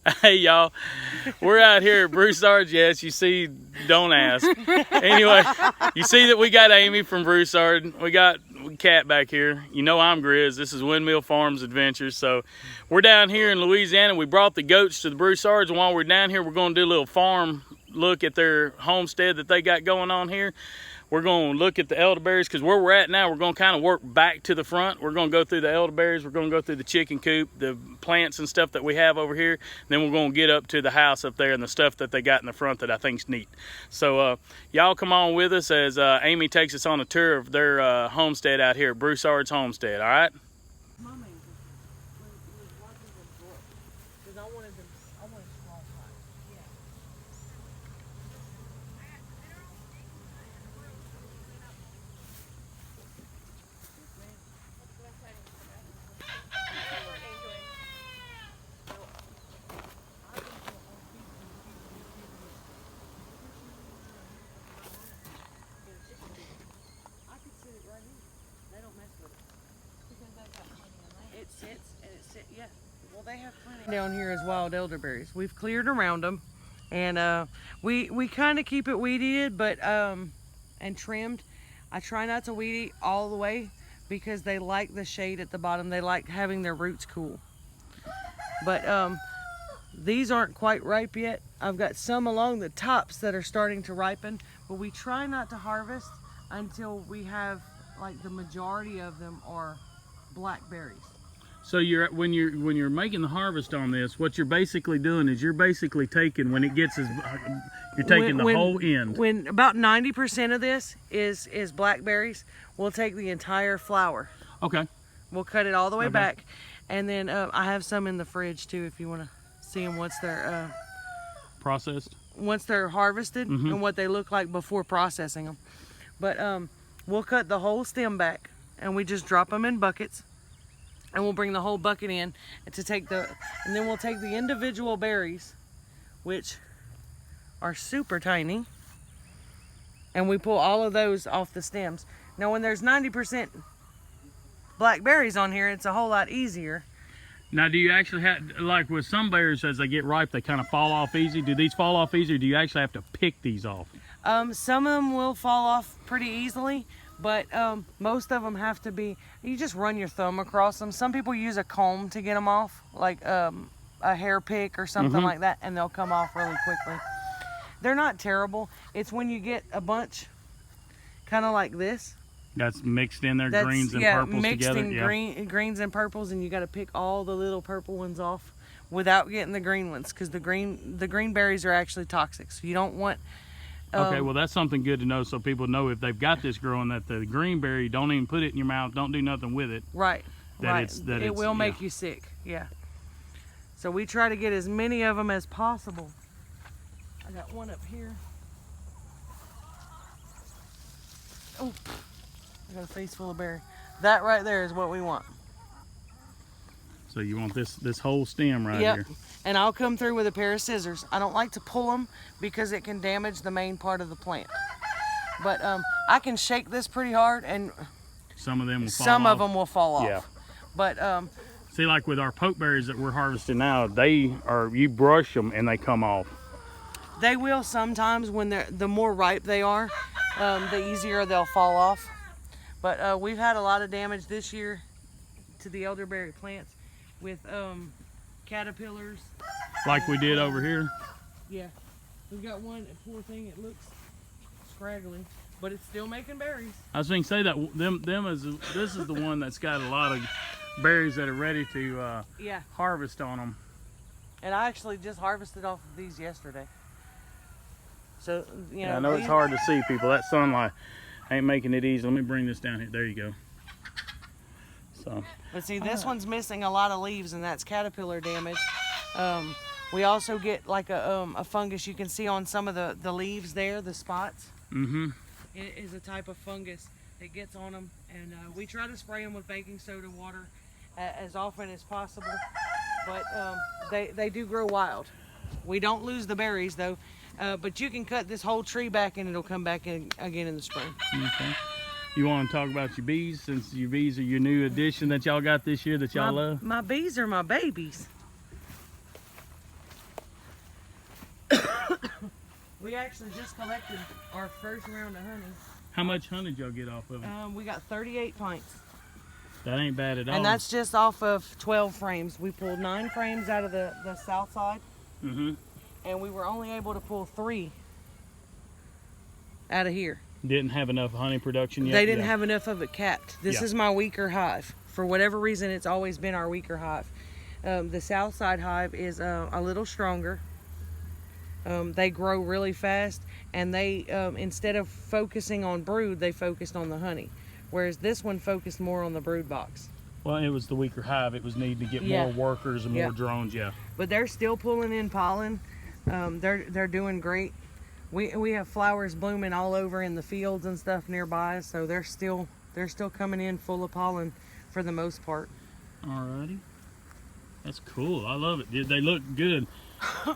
Hey y'all, we're out here at Broussard. Yes, you see, don't ask. Anyway, you see that we got Amy from Broussard. We got Cat back here. You know I'm Grizz. This is Windmill Farms Adventures. So we're down here in Louisiana. We brought the goats to the Broussards, and while we're down here, we're going to do a little farm look at their homestead that they got going on here. We're going to look at the elderberries, because where we're at now, we're going to kind of work back to the front. We're going to go through the elderberries. We're going to go through the chicken coop, the plants and stuff that we have over here. Then we're going to get up to the house up there and the stuff that they got in the front that I think's neat. So y'all come on with us as Amy takes us on a tour of their homestead out here, Broussard's homestead, all right? Yeah, well, they have plenty down here as wild elderberries. We've cleared around them, and we kind of keep it weed eated, but and trimmed. I try not to weed eat all the way because they like the shade at the bottom. They like having their roots cool. But these aren't quite ripe yet. I've got some along the tops that are starting to ripen, but we try not to harvest until we have like the majority of them are blackberries. So when you're making the harvest on this, what you're basically doing is you're basically taking, when it gets you're taking the whole end. When about 90% of this is blackberries, we'll take the entire flower. Okay. We'll cut it all the way back, and then I have some in the fridge too if you want to see them once they're processed. Once they're harvested and what they look like before processing them. But we'll cut the whole stem back, and we just drop them in buckets. And we'll bring the whole bucket in to take and then we'll take the individual berries, which are super tiny, and we pull all of those off the stems. Now, when there's 90% blackberries on here, it's a whole lot easier. Now, do you actually have, like with some berries, as they get ripe, they kind of fall off easy? Do these fall off easy, or do you actually have to pick these off? Some of them will fall off pretty easily. But most of them have to be, you just run your thumb across them. Some people use a comb to get them off, like a hair pick or something like that, and they'll come off really quickly. They're not terrible. It's when you get a bunch kind of like this. That's mixed in there, greens and purples together. Mixed in greens and purples, and you got to pick all the little purple ones off without getting the green ones, because the green berries are actually toxic. So you don't want... Okay, well, that's something good to know, so people know if they've got this growing, that the green berry, don't even put it in your mouth, don't do nothing with it. Right, it will make you sick, yeah. So we try to get as many of them as possible. I got one up here. Oh, I got a face full of berry. That right there is what we want. So you want this whole stem right here. And I'll come through with a pair of scissors. I don't like to pull them because it can damage the main part of the plant. But I can shake this pretty hard, and some of them will fall off. Some of them will fall off. Yeah. But see, like with our pokeberries that we're harvesting now, you brush them and they come off. They will sometimes when the more ripe they are, the easier they'll fall off. But we've had a lot of damage this year to the elderberry plants with caterpillars. Like we did over here? Yeah. We've got one, poor thing, it looks scraggly, but it's still making berries. I was going to say that this is the one that's got a lot of berries that are ready to harvest on them. And I actually just harvested off of these yesterday. So, you know. Yeah, I know it's hard to see, people. That sunlight ain't making it easy. Let me bring this down here. There you go. So. But see, this one's missing a lot of leaves, and that's caterpillar damage. We also get like a fungus you can see on some of the leaves there, the spots. It is a type of fungus that gets on them, and we try to spray them with baking soda water as often as possible, but they do grow wild. We don't lose the berries though, but you can cut this whole tree back and it'll come back in again in the spring. Okay. You want to talk about your bees, since your bees are your new addition that y'all got this year that y'all love? My bees are my babies. We actually just collected our first round of honey. How much honey did y'all get off of it? We got 38 pints. That ain't bad at all. And that's just off of 12 frames. We pulled 9 frames out of the south side. Mm-hmm. And we were only able to pull 3 out of here. Didn't have enough honey production yet? They didn't have enough of it capped. This Yeah. is my weaker hive. For whatever reason, it's always been our weaker hive. The south side hive is a little stronger. They grow really fast, and they instead of focusing on brood, they focused on the honey. Whereas this one focused more on the brood box. Well, it was the weaker hive. It was needing to get Yeah. more workers and more Yeah. drones, yeah. But they're still pulling in pollen. They're doing great. We have flowers blooming all over in the fields and stuff nearby, so they're still coming in full of pollen for the most part. Alrighty. That's cool. I love it. They look good.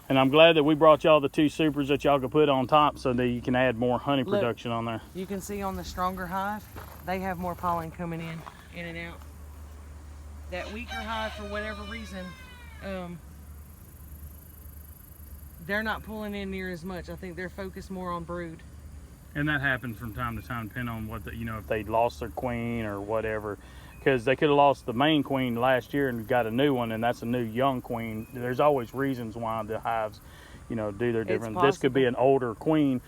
And I'm glad that we brought y'all the 2 supers that y'all could put on top so that you can add more honey Look. production on there. You can see on the stronger hive, they have more pollen coming in and out. That weaker hive, for whatever reason, they're not pulling in near as much. I think they're focused more on brood. And that happens from time to time, depending on what if they lost their queen or whatever. Because they could have lost the main queen last year and got a new one, and that's a new young queen. There's always reasons why the hives, do their different. This could be an older queen.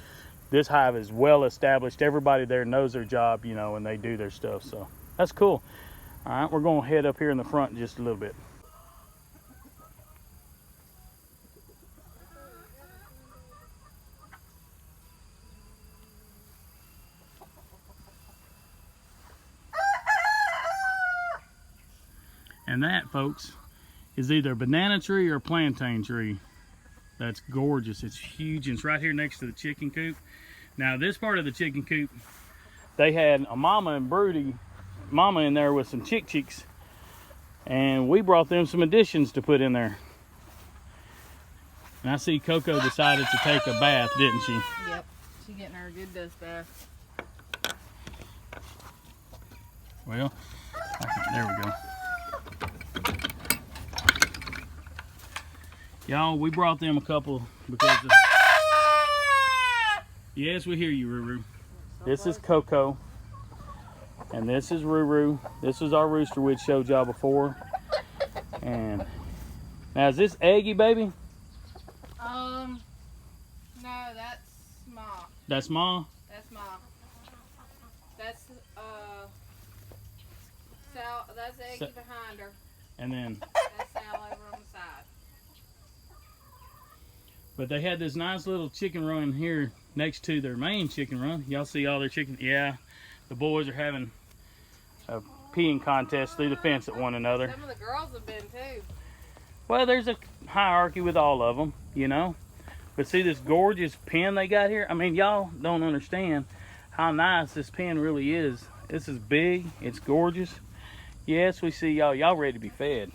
This hive is well established. Everybody there knows their job, and they do their stuff. So that's cool. All right, we're going to head up here in the front just a little bit. And that, folks, is either a banana tree or a plantain tree. That's gorgeous. It's huge, and it's right here next to the chicken coop. Now, this part of the chicken coop, they had a mama and broody mama in there with some chicks, and we brought them some additions to put in there. And I see Coco decided to take a bath, didn't she? Yep, she's getting her a good dust bath. Well, there we go. Y'all, we brought them a couple because of... Yes, we hear you, Ruru. This is Coco. And this is Ruru. This is our rooster we showed y'all before. And now, is this Eggy, baby? No, that's Ma. That's Ma? That's Ma. That's Sal. That's Eggy behind her. And then, That's Sal over on the side. but they had this nice little chicken run here next to their main chicken run. Y'all see all their chicken? Yeah, the boys are having a peeing contest through the fence at one another. Some of the girls have been too. Well, there's a hierarchy with all of them, But see this gorgeous pen they got here? I mean, y'all don't understand how nice this pen really is. This is big. It's gorgeous. Yes, we see y'all. Y'all ready to be fed.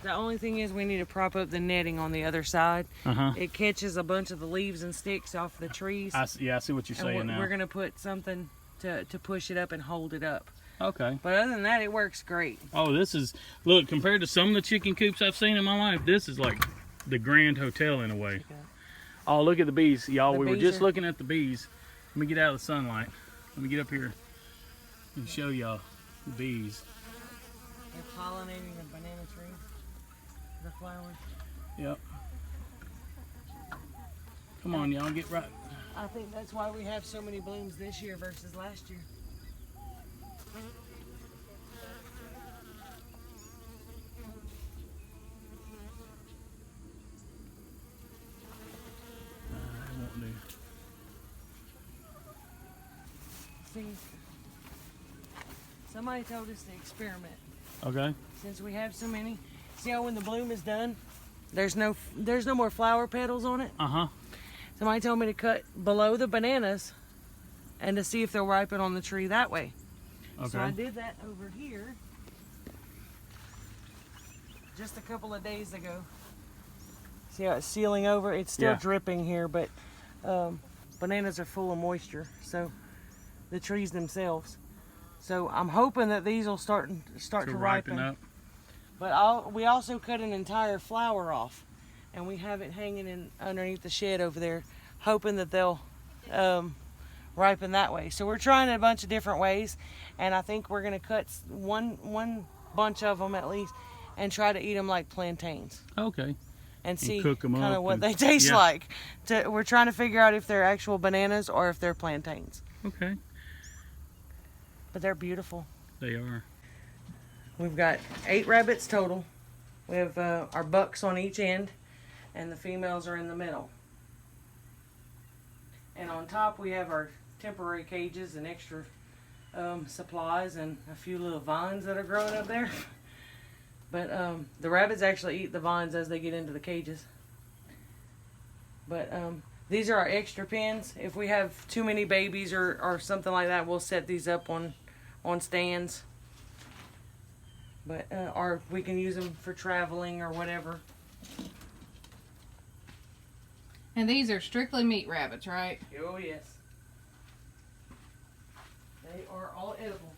The only thing is we need to prop up the netting on the other side. Uh-huh. It catches a bunch of the leaves and sticks off the trees. I see what you're saying now. We're going to put something to push it up and hold it up. Okay. But other than that, it works great. Oh, this is, look, compared to some of the chicken coops I've seen in my life, this is like the Grand Hotel in a way. Yeah. Oh, look at the bees, y'all. We were bees just are... looking at the bees. Let me get out of the sunlight. Let me get up here and show y'all the bees. They're pollinating a banana tree. The flowers. Yep. Come on, y'all, get right. I think that's why we have so many blooms this year versus last year. Won't do. See, somebody told us to experiment. Okay. Since we have so many, see how when the bloom is done, there's no more flower petals on it. Uh-huh. Somebody told me to cut below the bananas and to see if they'll ripen on the tree that way. Okay. So I did that over here just a couple of days ago. See how it's sealing over? It's still dripping here, but bananas are full of moisture, so the trees themselves. So I'm hoping that these will start to ripen up. But we also cut an entire flower off, and we have it hanging in underneath the shed over there. hoping that they'll ripen that way. So we're trying a bunch of different ways, and I think we're gonna cut one bunch of them at least, and try to eat them like plantains. Okay. And see cook 'em kind up of what and- they taste yeah. like. We're trying to figure out if they're actual bananas or if they're plantains. Okay. But they're beautiful. They are. We've got 8 rabbits total. We have our bucks on each end, and the females are in the middle. And on top we have our temporary cages and extra supplies and a few little vines that are growing up there. But the rabbits actually eat the vines as they get into the cages. But these are our extra pens. If we have too many babies or something like that, we'll set these up on stands. But or we can use them for traveling or whatever. And these are strictly meat rabbits, right? Oh yes. They are all edible.